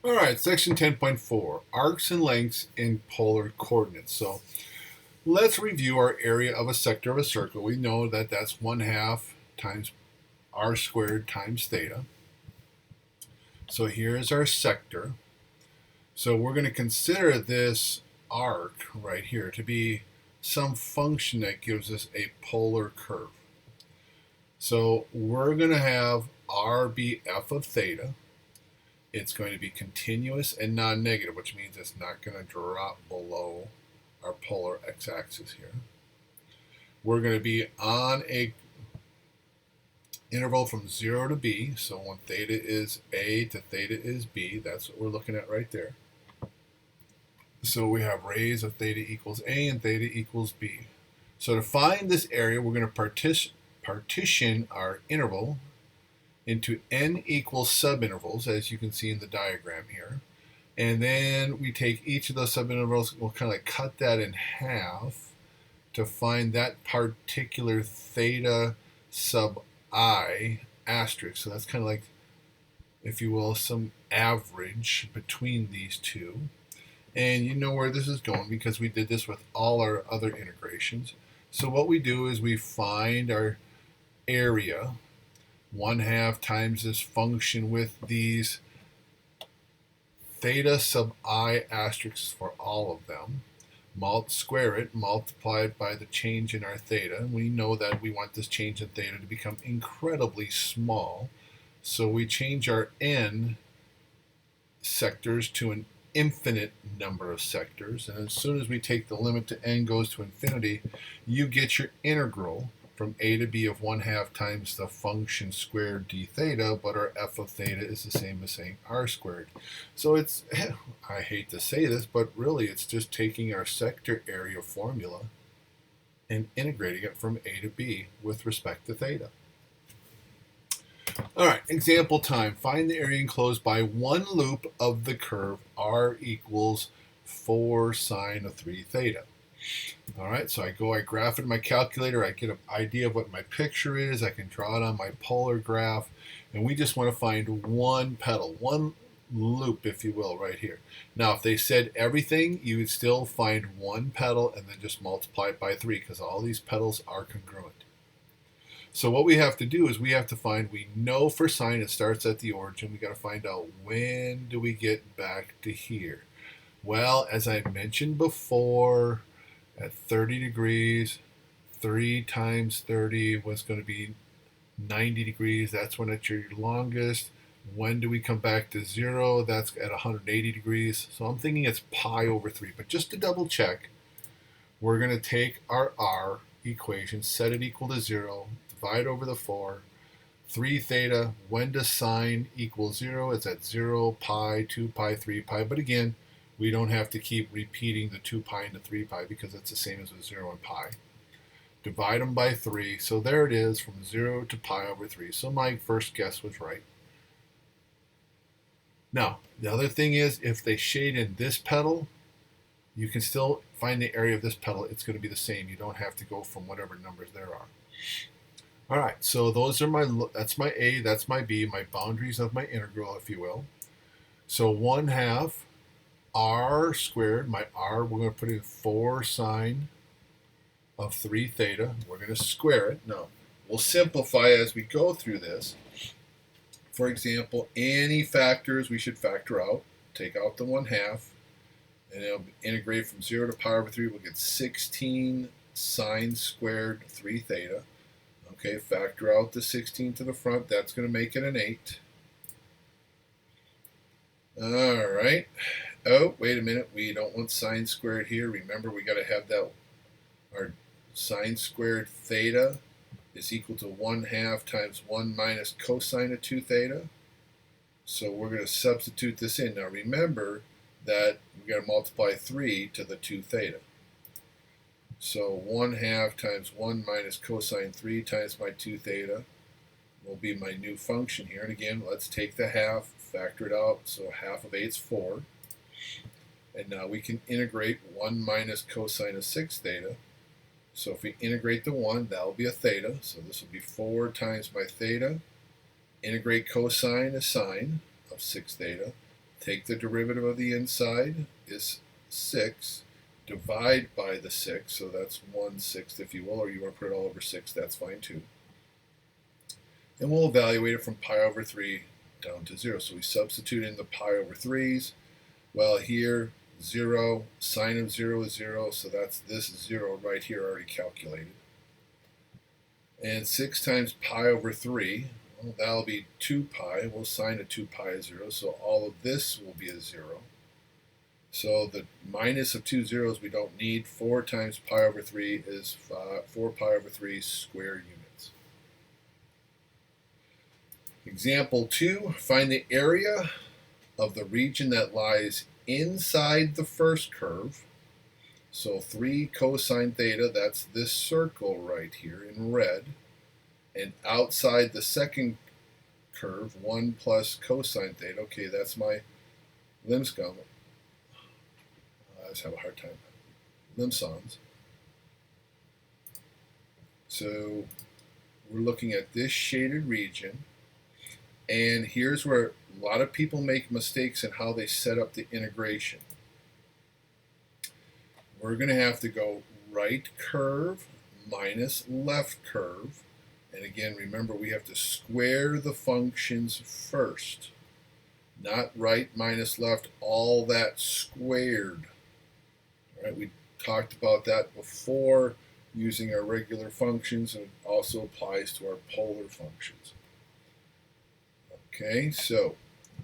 All right, section 10.4, arcs and lengths in polar coordinates. So let's review our area of a sector of a circle. We know that that's 1/2 times r squared times theta. So here's our sector. So we're going to consider this arc right here to be some function that gives us a polar curve. So we're going to have r be f of theta. It's going to be continuous and non-negative, which means it's not going to drop below our polar x-axis here. We're going to be on a interval from 0 to b, so when theta is a to theta is b, that's what we're looking at right there. So we have rays of theta equals a and theta equals b. So to find this area, we're going to partition our interval into n equal subintervals, as you can see in the diagram here. And then we take each of those subintervals, we'll kind of like cut that in half to find that particular theta sub I asterisk. So that's kind of like, if you will, some average between these two. And you know where this is going because we did this with all our other integrations. So what we do is we find our area, 1/2 times this function with these theta sub I asterisks for all of them. Square it, multiplied by the change in our theta. We know that we want this change in theta to become incredibly small. So we change our n sectors to an infinite number of sectors. And as soon as we take the limit to n goes to infinity, you get your integral from a to b of 1/2 times the function squared d theta, but our f of theta is the same as saying r squared. So it's, I hate to say this, but really it's just taking our sector area formula and integrating it from a to b with respect to theta. All right, example time. Find the area enclosed by one loop of the curve r equals 4 sine of 3 theta. All right, so I graph it in my calculator, I get an idea of what my picture is, I can draw it on my polar graph, and we just want to find one petal, one loop, if you will, right here. Now, if they said everything, you would still find one petal and then just multiply it by 3 because all these petals are congruent. So what we have to do is we have to find, we know for sine it starts at the origin, we got to find out when do we get back to here. Well, as I mentioned before, at 30 degrees, 3 times 30 was going to be 90 degrees. That's when it's your longest. When do we come back to 0? That's at 180 degrees. So I'm thinking it's pi over 3. But just to double check, we're going to take our r equation, set it equal to 0, divide over the 4. 3 theta, when does sine equal 0? It's at 0, pi, 2 pi, 3 pi. But again, we don't have to keep repeating the 2 pi and the 3 pi because it's the same as with 0 and pi. Divide them by 3. So there it is, from 0 to pi over 3. So my first guess was right. Now, the other thing is, if they shade in this petal, you can still find the area of this petal. It's going to be the same. You don't have to go from whatever numbers there are. All right, so those are that's my a, that's my b, my boundaries of my integral, if you will. So 1/2 r squared, my r, we're going to put in 4 sine of 3 theta. We're going to square it. Now, we'll simplify as we go through this. For example, any factors we should factor out. Take out the 1/2, and it'll integrate from 0 to pi over 3. We'll get 16 sine squared 3 theta. Okay, factor out the 16 to the front. That's going to make it an 8. All right. Oh, wait a minute. We don't want sine squared here. Remember, we got to have that. Our sine squared theta is equal to 1/2 times 1 minus cosine of 2 theta. So we're going to substitute this in. Now remember that we got to multiply 3 to the 2 theta. So 1/2 times 1 minus cosine 3 times my 2 theta will be my new function here. And again, let's take the half, factor it out. So half of 8 is 4. And now we can integrate 1 minus cosine of 6 theta. So if we integrate the 1, that will be a theta. So this will be 4 times my theta. Integrate cosine is sine of 6 theta. take the derivative of the inside is 6, divide by the 6, so that's 1/6 if you will, or you want to put it all over 6, that's fine too. And we'll evaluate it from pi over 3 down to 0. So we substitute in the pi over 3's. Well, here 0, sine of 0 is 0, so that's this 0 right here already calculated. And 6 times pi over 3, well, that'll be 2 pi. Well, sine of 2 pi is 0, so all of this will be a 0. So the minus of 2 zeros we don't need. 4 times pi over 3 is 4 pi over 3 square units. Example 2, find the area of the region that lies inside the first curve. So 3 cosine theta, that's this circle right here in red. And outside the second curve, 1 plus cosine theta. Okay, that's my Limscomb. I just have a hard time. Limsons. So we're looking at this shaded region. And here's where a lot of people make mistakes in how they set up the integration. We're going to have to go right curve minus left curve. And again, remember, we have to square the functions first. Not right minus left, all that squared. All right, we talked about that before using our regular functions, and it also applies to our polar functions. Okay, so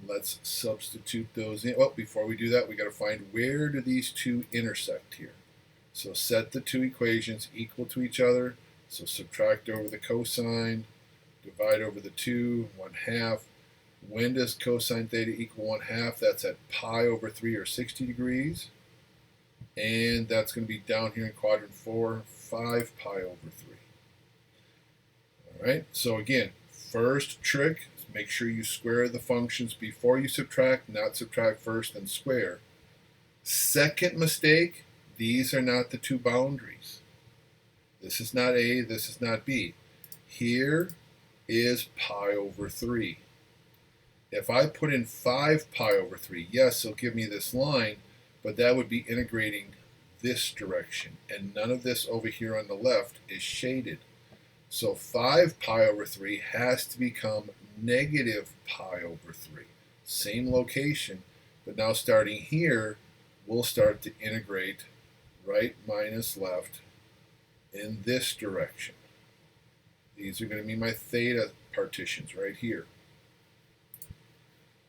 let's substitute those in. Oh, before we do that, we got to find where do these two intersect here. So set the two equations equal to each other. So subtract over the cosine, divide over the 2, 1/2. When does cosine theta equal 1/2? That's at pi over 3 or 60 degrees. And that's going to be down here in quadrant 4, 5 pi over 3. All right, so again, first trick, make sure you square the functions before you subtract, not subtract first then square. Second mistake, these are not the two boundaries. This is not A, this is not B. Here is pi over 3. If I put in 5 pi over 3, yes, it'll give me this line, but that would be integrating this direction, and none of this over here on the left is shaded. So 5 pi over 3 has to become negative pi over 3. Same location, but now starting here, we'll start to integrate right minus left in this direction. These are going to be my theta partitions right here.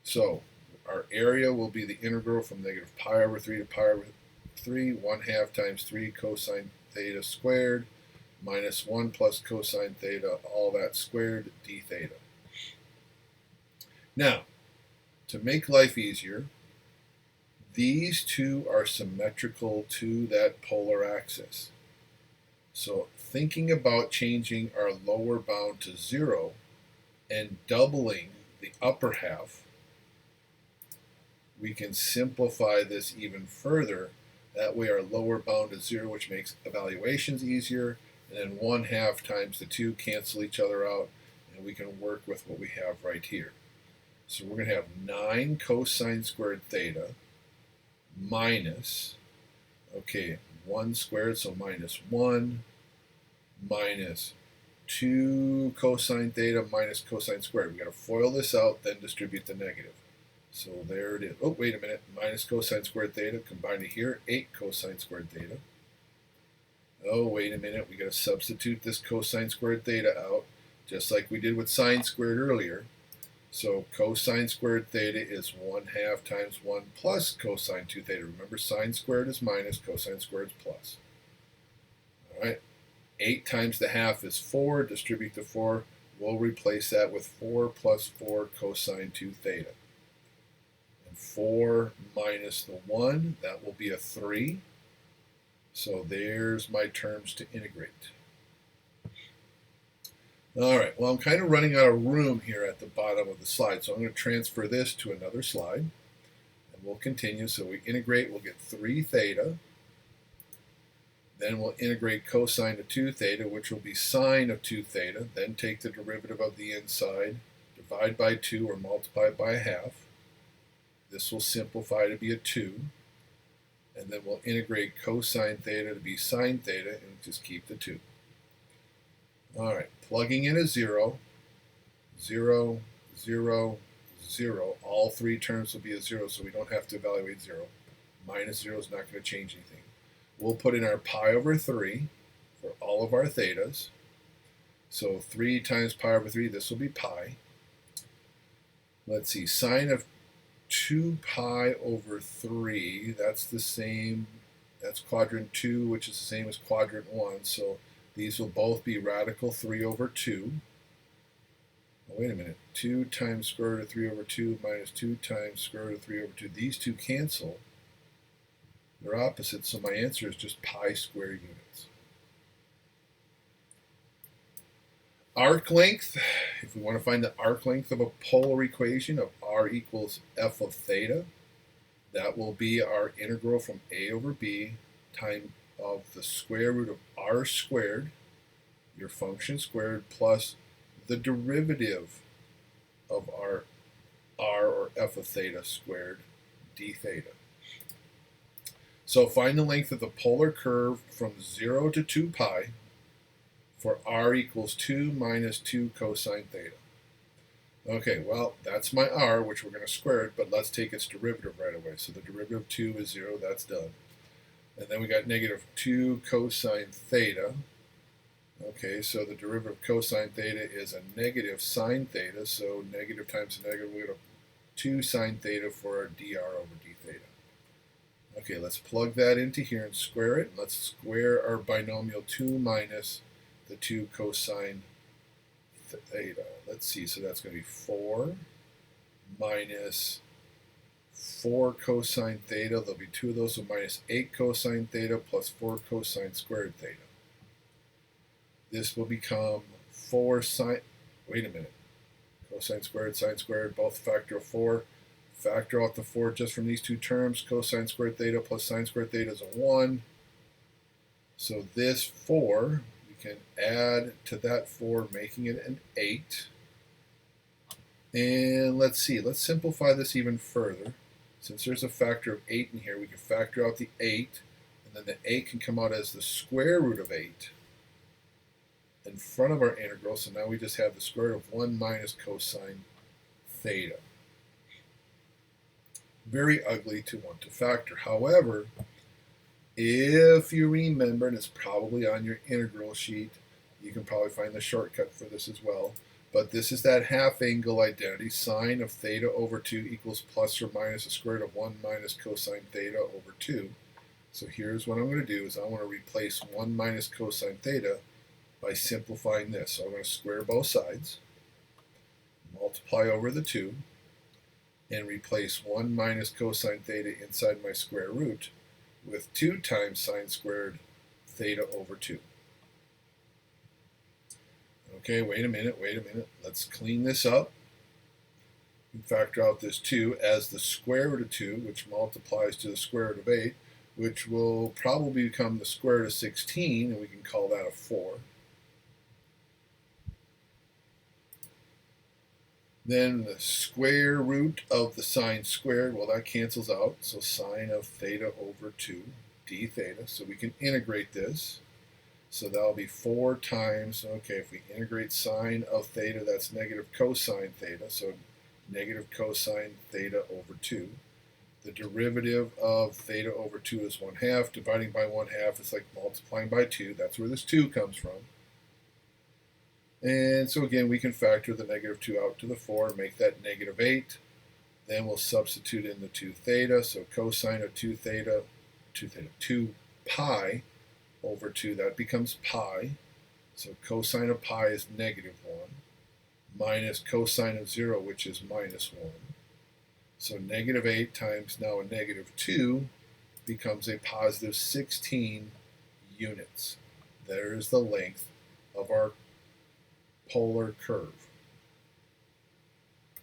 So our area will be the integral from negative pi over 3 to pi over 3, 1/2 times 3 cosine theta squared, minus 1 plus cosine theta, all that squared, d theta. Now, to make life easier, these two are symmetrical to that polar axis. So thinking about changing our lower bound to 0 and doubling the upper half, we can simplify this even further. That way our lower bound is 0, which makes evaluations easier, and then 1/2 times the 2 cancel each other out, and we can work with what we have right here. So we're going to have 9 cosine squared theta minus, okay, 1 squared, so minus 1, minus 2 cosine theta minus cosine squared. We've got to FOIL this out, then distribute the negative. So there it is. Oh, wait a minute. Minus cosine squared theta, combine it here, 8 cosine squared theta. Oh, wait a minute. We've got to substitute this cosine squared theta out, just like we did with sine squared earlier. So cosine squared theta is 1/2 times 1 plus cosine 2 theta. Remember, sine squared is minus, cosine squared is plus. All right. 8 times the half is 4. Distribute the 4. We'll replace that with 4 plus 4 cosine 2 theta. And 4 minus the 1, that will be a 3. So there's my terms to integrate. All right, well, I'm kind of running out of room here at the bottom of the slide, so I'm going to transfer this to another slide, and we'll continue. So we integrate, we'll get 3 theta. Then we'll integrate cosine of 2 theta, which will be sine of 2 theta. Then take the derivative of the inside, divide by 2 or multiply by 1/2. This This will simplify to be a 2. And then we'll integrate cosine theta to be sine theta and just keep the 2. All right, plugging in a 0, 0, 0, 0. All three terms will be a 0, so we don't have to evaluate 0. Minus 0 is not going to change anything. We'll put in our pi over 3 for all of our thetas. So 3 times pi over 3, this will be pi. Let's see, sine of 2 pi over 3, that's the same, that's quadrant 2, which is the same as quadrant 1. So these will both be radical 3 over 2. Oh, wait a minute, 2 times square root of 3 over 2 minus 2 times square root of 3 over 2. These two cancel. They're opposite, so my answer is just pi square units. Arc length, if we want to find the arc length of a polar equation of r equals f of theta, that will be our integral from a over b times of the square root of r squared, your function squared, plus the derivative of our r or f of theta squared d theta. So find the length of the polar curve from 0 to 2 pi for r equals 2 minus 2 cosine theta. Okay, well, that's my r, which we're going to square it, but let's take its derivative right away. So the derivative of 2 is 0, that's done. And then we got negative 2 cosine theta. Okay, so the derivative of cosine theta is a negative sine theta, so negative times a negative, we got 2 sine theta for our dr over d theta. Okay, let's plug that into here and square it. Let's square our binomial 2 minus the 2 cosine theta. Let's see, so that's going to be 4 minus 4 cosine theta. There'll be 2 of those, so minus 8 cosine theta plus 4 cosine squared theta. This will become 4 sine, wait a minute, cosine squared, sine squared, both factor of 4. Factor out the 4 just from these two terms. Cosine squared theta plus sine squared theta is a 1. So this 4, we can add to that 4, making it an 8. And let's see, let's simplify this even further. Since there's a factor of 8 in here, we can factor out the 8, and then the 8 can come out as the square root of 8 in front of our integral. So now we just have the square root of 1 minus cosine theta. Very ugly to want to factor. However, if you remember, and it's probably on your integral sheet, you can probably find the shortcut for this as well. But this is that half angle identity. Sine of theta over 2 equals plus or minus the square root of 1 minus cosine theta over 2. So here's what I'm going to do is I want to replace 1 minus cosine theta by simplifying this. So I'm going to square both sides, multiply over the 2, and replace 1 minus cosine theta inside my square root with 2 times sine squared theta over 2. Okay, wait a minute. Let's clean this up. And factor out this 2 as the square root of 2, which multiplies to the square root of 8, which will probably become the square root of 16, and we can call that a 4. Then the square root of the sine squared, well, that cancels out. So sine of theta over 2 d theta. So we can integrate this. So that'll be 4 times, okay, if we integrate sine of theta, that's negative cosine theta. So negative cosine theta over 2. The derivative of theta over 2 is 1/2. Dividing by 1/2 is like multiplying by 2. That's where this 2 comes from. And so again, we can factor the negative 2 out to the 4, make that negative 8. Then we'll substitute in the 2 theta. So cosine of 2 pi over 2, that becomes pi. So cosine of pi is negative 1, minus cosine of 0, which is minus 1. So negative 8 times now a negative 2 becomes a positive 16 units. There's the length of our polar curve.